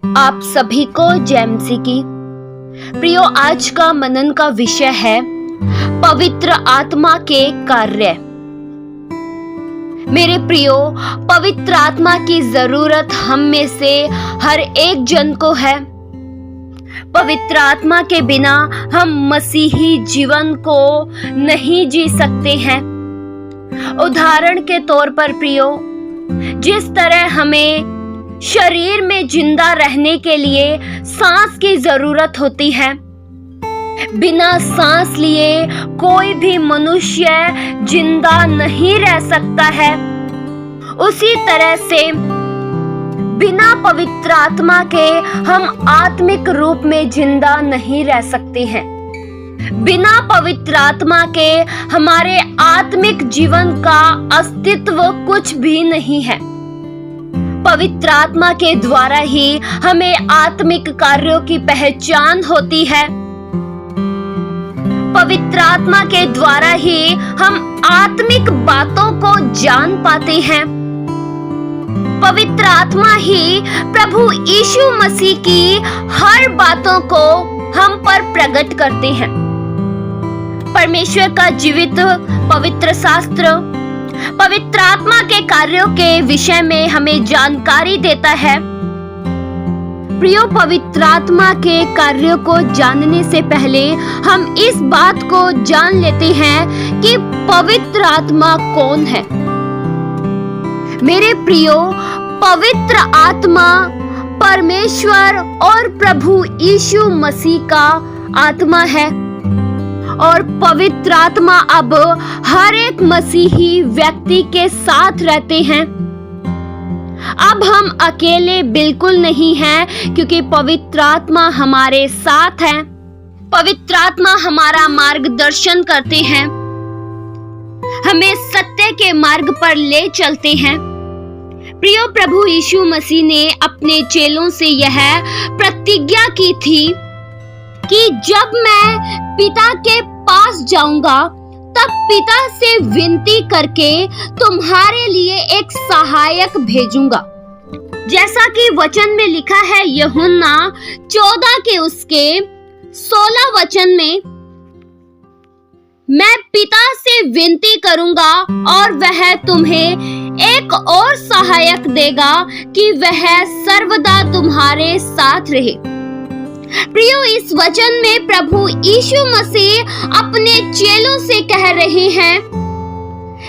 आप सभी को जय मसीह की। प्रियो, आज का मनन का विषय है पवित्र आत्मा के कार्य। मेरे प्रियो, पवित्र आत्मा की जरूरत हम में से हर एक जन को है। पवित्र आत्मा के बिना हम मसीही जीवन को नहीं जी सकते हैं। उदाहरण के तौर पर प्रियो, जिस तरह हमें शरीर में जिंदा रहने के लिए सांस की जरूरत होती है, बिना सांस लिए कोई भी मनुष्य जिंदा नहीं रह सकता है, उसी तरह से बिना पवित्र आत्मा के हम आत्मिक रूप में जिंदा नहीं रह सकते हैं। बिना पवित्र आत्मा के हमारे आत्मिक जीवन का अस्तित्व कुछ भी नहीं है। पवित्र आत्मा के द्वारा ही हमें आत्मिक कार्यों की पहचान होती है। पवित्र आत्मा के द्वारा ही हम आत्मिक बातों को जान पाते हैं। पवित्र आत्मा ही प्रभु यीशु मसीह की हर बातों को हम पर प्रकट करते हैं। परमेश्वर का जीवित पवित्र शास्त्र पवित्र आत्मा के कार्यों के विषय में हमें जानकारी देता है। प्रियो, पवित्र आत्मा के कार्यों को जानने से पहले हम इस बात को जान लेते हैं कि पवित्र आत्मा कौन है। मेरे प्रियो, पवित्र आत्मा परमेश्वर और प्रभु यीशु मसीह का आत्मा है और पवित्र आत्मा अब हर एक मसीही व्यक्ति के साथ रहते हैं। अब हम अकेले बिल्कुल नहीं हैं, क्योंकि पवित्र आत्मा हमारे साथ है। पवित्र आत्मा हमारा मार्गदर्शन करते हैं, हमें सत्य के मार्ग पर ले चलते हैं। प्रियो, प्रभु यीशु मसीह ने अपने चेलों से यह प्रतिज्ञा की थी कि जब मैं पिता के पास जाऊंगा तब पिता से विनती करके तुम्हारे लिए एक सहायक भेजूंगा। जैसा कि वचन में लिखा है यूहन्ना 14 के उसके 16 वचन में, मैं पिता से विनती करूंगा और वह तुम्हें एक और सहायक देगा कि वह सर्वदा तुम्हारे साथ रहे। प्रियो, इस वचन में प्रभु यीशु मसीह अपने चेलों से कह रहे हैं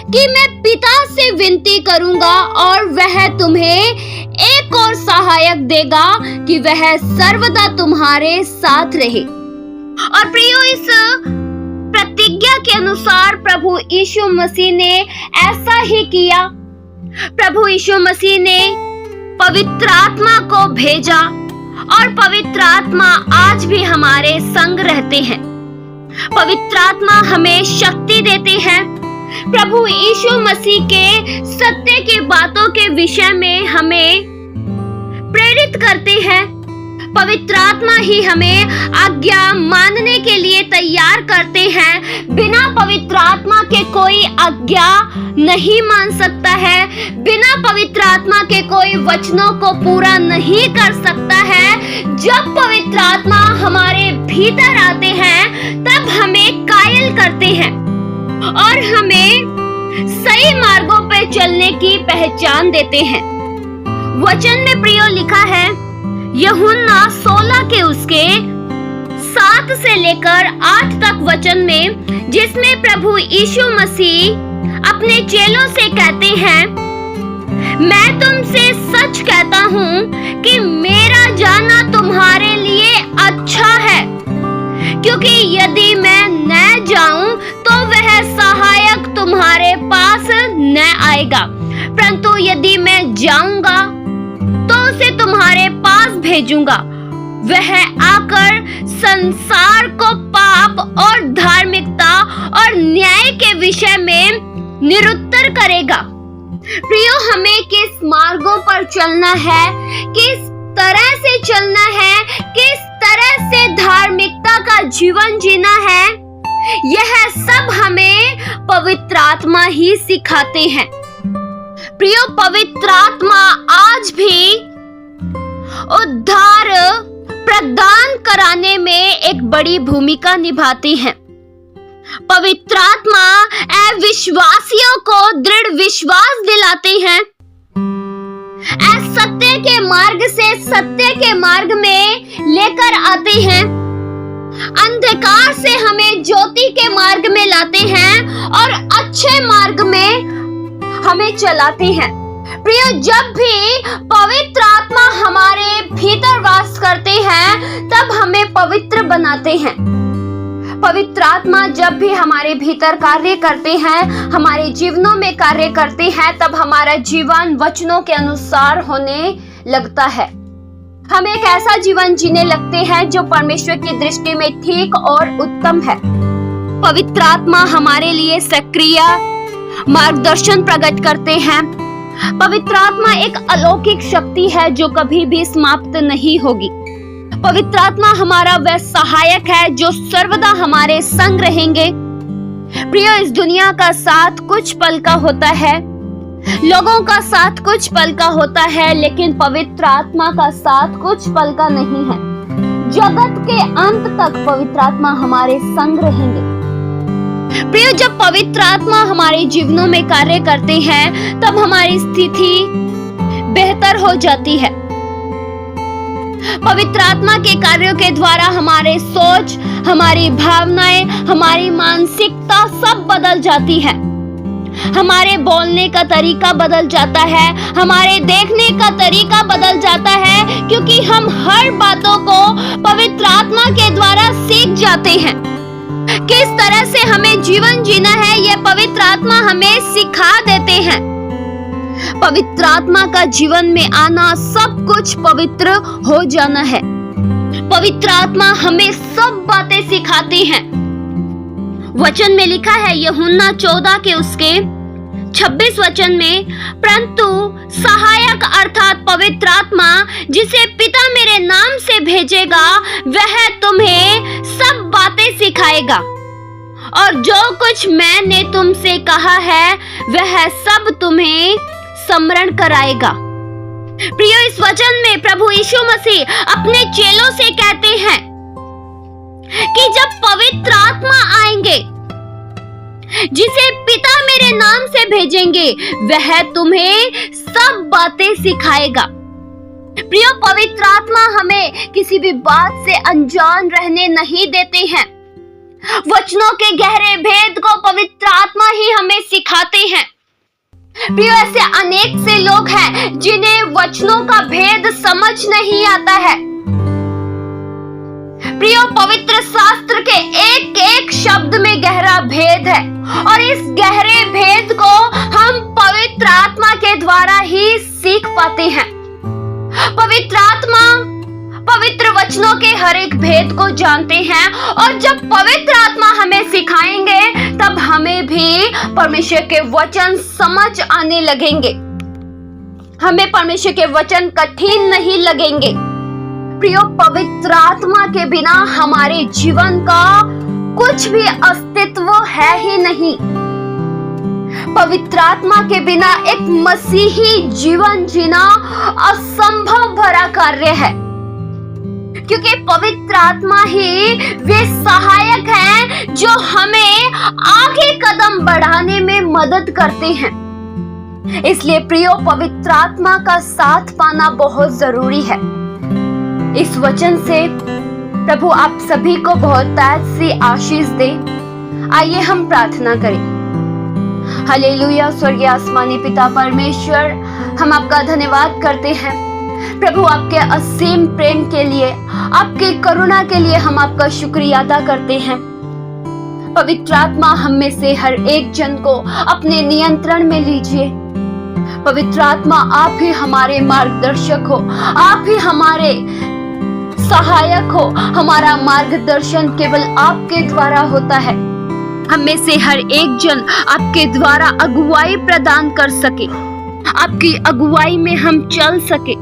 कि मैं पिता से विनती करूंगा और वह तुम्हें एक और सहायक देगा कि वह सर्वदा तुम्हारे साथ रहे। और प्रियो, इस प्रतिज्ञा के अनुसार प्रभु यीशु मसीह ने ऐसा ही किया। प्रभु यीशु मसीह ने पवित्र आत्मा को भेजा और पवित्र आत्मा आज भी हमारे संग रहते हैं। पवित्र आत्मा हमें शक्ति देते हैं। प्रभु यीशु मसीह के सत्य की बातों के विषय में हमें प्रेरित करते हैं। पवित्र आत्मा ही हमें आज्ञा मानने के लिए तैयार करते हैं। बिना पवित्र आत्मा के कोई आज्ञा नहीं मान सकता है। बिना पवित्र आत्मा के कोई वचनों को पूरा नहीं कर सकता है। जब पवित्र आत्मा हमारे भीतर आते हैं तब हमें कायल करते हैं और हमें सही मार्गों पर चलने की पहचान देते हैं। वचन में प्रियो लिखा है यूहन्ना 16 के उसके 7 से लेकर 8 तक वचन में, जिसमें प्रभु यीशु मसीह अपने चेलों से कहते हैं, मैं तुमसे सच कहता हूँ कि मेरा जाना तुम्हारे लिए अच्छा है, क्योंकि यदि मैं न जाऊं तो वह सहायक तुम्हारे पास न आएगा, परंतु यदि मैं जाऊंगा तो उसे तुम्हारे पास भेजूंगा। वह आकर संसार को पाप और धार्मिकता और न्याय के विषय में निरुत्तर करेगा। प्रियो, हमें किस मार्गों पर चलना है, किस तरह से चलना है, किस तरह से धार्मिकता का जीवन जीना है, यह सब हमें पवित्र आत्मा ही सिखाते हैं। प्रियो, पवित्र आत्मा आज भी उद्धार प्रदान कराने में एक बड़ी भूमिका निभाती हैं। पवित्र आत्मा अविश्वासियों को दृढ़ विश्वास दिलाते हैं, असत्य के मार्ग से सत्य के मार्ग में लेकर आते हैं, अंधकार से हमें ज्योति के मार्ग में लाते हैं और अच्छे मार्ग में हमें चलाते हैं। प्रिय, जब भी पवित्र आत्मा हमारे भीतर वास करते हैं तब हमें पवित्र बनाते हैं। पवित्र आत्मा जब भी हमारे भीतर कार्य करते हैं, हमारे जीवनों में कार्य करते हैं, तब हमारा जीवन वचनों के अनुसार होने लगता है। हम एक ऐसा जीवन जीने लगते हैं जो परमेश्वर की दृष्टि में ठीक और उत्तम है। पवित्र आत्मा हमारे लिए सक्रिय मार्गदर्शन प्रकट करते हैं। पवित्र आत्मा एक अलौकिक शक्ति है जो कभी भी समाप्त नहीं होगी। पवित्र आत्मा हमारा वह सहायक है जो सर्वदा हमारे संग रहेंगे। प्रिय, इस दुनिया का साथ कुछ पल का होता है, लोगों का साथ कुछ पल का होता है, लेकिन पवित्र आत्मा का साथ कुछ पल का नहीं है। जगत के अंत तक पवित्र आत्मा हमारे संग रहेंगे। प्रिय, जब पवित्र आत्मा हमारे जीवनों में कार्य करते हैं तब हमारी स्थिति बेहतर हो जाती है। पवित्र आत्मा के कार्यों के द्वारा हमारे सोच, हमारी भावनाएं, हमारी मानसिकता सब बदल जाती है। हमारे बोलने का तरीका बदल जाता है, हमारे देखने का तरीका बदल जाता है, क्योंकि हम हर बातों को पवित्र आत्मा के द्वारा सीख जाते हैं। किस तरह से हमें जीवन जीना है यह पवित्र आत्मा हमें सिखा देते हैं। पवित्र आत्मा का जीवन में आना सब कुछ पवित्र हो जाना है। पवित्र आत्मा हमें सब बातें सिखाती हैं। वचन में लिखा है यूहन्ना 14 के उसके 26 वचन में, परंतु सहायक अर्थात पवित्र आत्मा जिसे पिता मेरे नाम से भेजेगा वह तुम्हें सब बातें सिखाएगा और जो कुछ मैंने तुमसे कहा है वह सब तुम्हें स्मरण कराएगा। प्रिय, इस वचन में प्रभु यीशु मसीह अपने चेलों से कहते हैं कि जब पवित्र आत्मा आएंगे जिसे पिता मेरे नाम से भेजेंगे वह तुम्हें सब बातें सिखाएगा। प्रिय, पवित्र आत्मा हमें किसी भी बात से अनजान रहने नहीं देते हैं। वचनों के गहरे भेद को पवित्र आत्मा ही हमें सिखाते हैं। प्रिय, ऐसे अनेक से लोग हैं जिन्हें वचनों का भेद समझ नहीं आता है। प्रिय, पवित्र शास्त्र के एक एक शब्द में गहरा भेद है और इस गहरे भेद को हम पवित्र आत्मा के द्वारा ही सीख पाते हैं। पवित्र आत्मा पवित्र वचनों के हर एक भेद को जानते हैं और जब पवित्र आत्मा हमें सिखाएंगे तब हमें भी परमेश्वर के वचन समझ आने लगेंगे। हमें परमेश्वर के वचन कठिन नहीं लगेंगे। प्रिय, पवित्र आत्मा के बिना हमारे जीवन का कुछ भी अस्तित्व है ही नहीं। पवित्र आत्मा के बिना एक मसीही जीवन जीना असंभव भरा कार्य है, क्योंकि पवित्र आत्मा ही वे सहायक हैं जो हमें आगे कदम बढ़ाने में मदद करते हैं। इसलिए प्रियो, पवित्र आत्मा का साथ पाना बहुत जरूरी है। इस वचन से प्रभु आप सभी को बहुत ताज सी आशीष दे। आइए हम प्रार्थना करें। हालेलुया। स्वर्गीय आसमानी पिता परमेश्वर, हम आपका धन्यवाद करते हैं प्रभु, आपके असीम प्रेम के लिए, आपके करुणा के लिए हम आपका शुक्रिया अदा करते हैं। पवित्र आत्मा हम में से हर एक जन को अपने नियंत्रण में लीजिए। पवित्र आत्मा आप ही हमारे मार्गदर्शक हो, आप ही हमारे सहायक हो। हमारा मार्गदर्शन केवल आपके द्वारा होता है। हम में से हर एक जन आपके द्वारा अगुवाई प्रदान कर सके, आपकी अगुवाई में हम चल सके।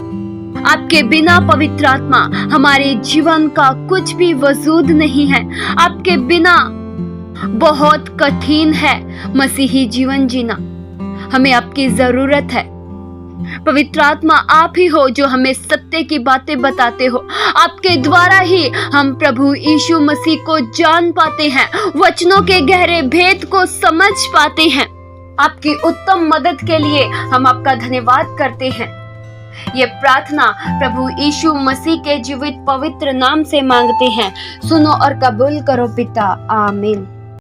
आपके बिना पवित्र आत्मा हमारे जीवन का कुछ भी वजूद नहीं है। आपके बिना बहुत कठिन है मसीही जीवन जीना। हमें आपकी जरूरत है। पवित्र आत्मा आप ही हो जो हमें सत्य की बातें बताते हो। आपके द्वारा ही हम प्रभु यीशु मसीह को जान पाते हैं, वचनों के गहरे भेद को समझ पाते हैं। आपकी उत्तम मदद के लिए हम आपका धन्यवाद करते हैं। ये प्रार्थना प्रभु यीशु मसीह के जीवित पवित्र नाम से मांगते हैं। सुनो और कबूल करो पिता, आमीन।